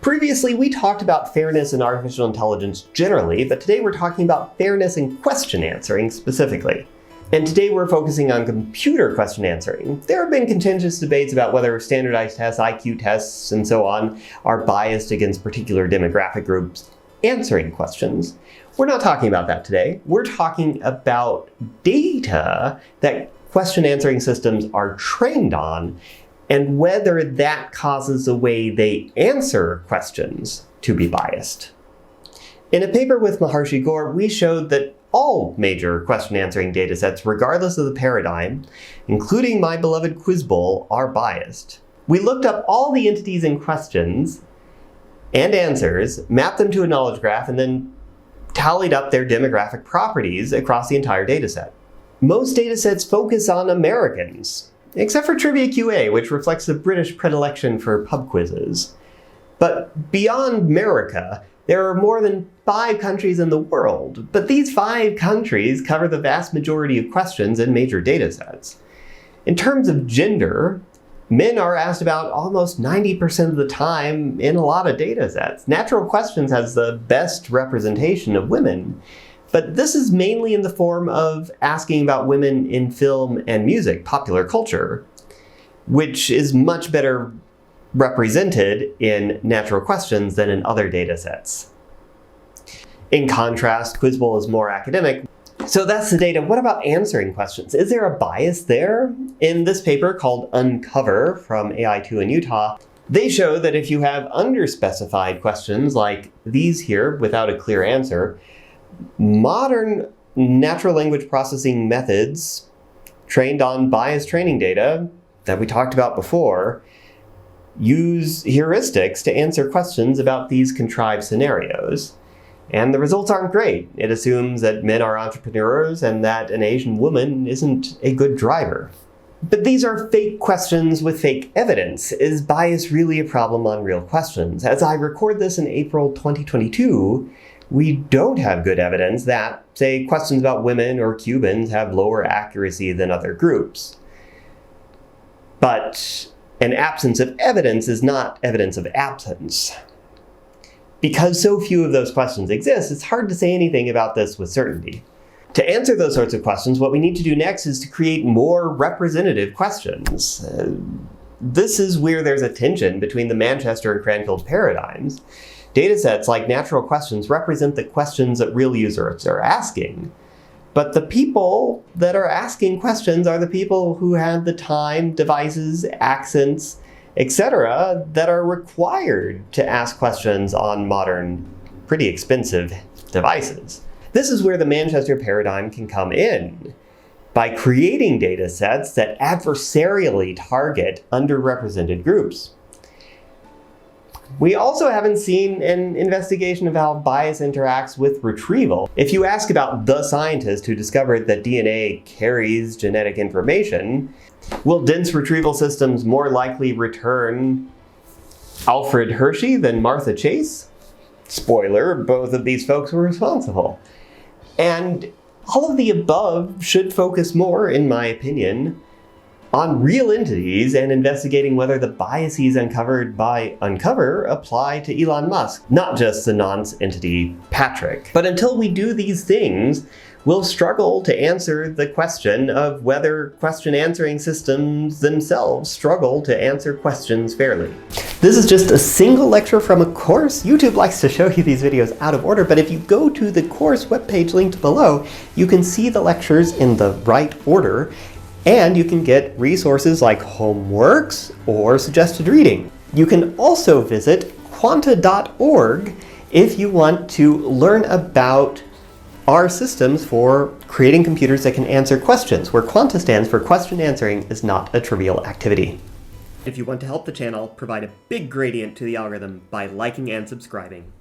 Previously, we talked about fairness in artificial intelligence generally, but today we're talking about fairness in question answering specifically. And today we're focusing on computer question answering. There have been contentious debates about whether standardized tests, IQ tests, and so on are biased against particular demographic groups answering questions. We're not talking about that today. We're talking about data that question answering systems are trained on and whether that causes the way they answer questions to be biased. In a paper with Maharshi Gore, we showed that all major question answering datasets, regardless of the paradigm, including my beloved Quiz Bowl, are biased. We looked up all the entities in questions and answers, mapped them to a knowledge graph, and then tallied up their demographic properties across the entire dataset. Most datasets focus on Americans, except for Trivia QA, which reflects the British predilection for pub quizzes. But beyond America, there are more than 5 countries in the world, but these 5 countries cover the vast majority of questions in major datasets. In terms of gender, men are asked about almost 90% of the time in a lot of datasets. Natural Questions has the best representation of women, but this is mainly in the form of asking about women in film and music, popular culture, which is much better represented in Natural Questions than in other datasets. In contrast, Quiz Bowl is more academic. So that's the data. What about answering questions? Is there a bias there? In this paper called Uncover from AI2 in Utah, they show that if you have underspecified questions like these here without a clear answer, modern natural language processing methods trained on biased training data that we talked about before use heuristics to answer questions about these contrived scenarios. And the results aren't great. It assumes that men are entrepreneurs and that an Asian woman isn't a good driver. But these are fake questions with fake evidence. Is bias really a problem on real questions? As I record this in April 2022, we don't have good evidence that, say, questions about women or Cubans have lower accuracy than other groups. But an absence of evidence is not evidence of absence. Because so few of those questions exist, it's hard to say anything about this with certainty. To answer those sorts of questions, what we need to do next is to create more representative questions. This is where there's a tension between the Manchester and Cranfield paradigms. Datasets like Natural Questions represent the questions that real users are asking. But the people that are asking questions are the people who have the time, devices, accents, etc. that are required to ask questions on modern, pretty expensive devices. This is where the Manchester paradigm can come in, by creating data sets that adversarially target underrepresented groups. We also haven't seen an investigation of how bias interacts with retrieval. If you ask about the scientist who discovered that DNA carries genetic information, will dense retrieval systems more likely return Alfred Hershey than Martha Chase? Spoiler, both of these folks were responsible. And all of the above should focus more, in my opinion, on real entities and investigating whether the biases uncovered by Uncover apply to Elon Musk, not just the nonce entity Patrick. But until we do these things, we'll struggle to answer the question of whether question answering systems themselves struggle to answer questions fairly. This is just a single lecture from a course. YouTube likes to show you these videos out of order, but if you go to the course webpage linked below, you can see the lectures in the right order, and you can get resources like homeworks or suggested reading. You can also visit quanta.org if you want to learn about our systems for creating computers that can answer questions, where Quanta stands for question answering is not a trivial activity. If you want to help the channel, provide a big gradient to the algorithm by liking and subscribing.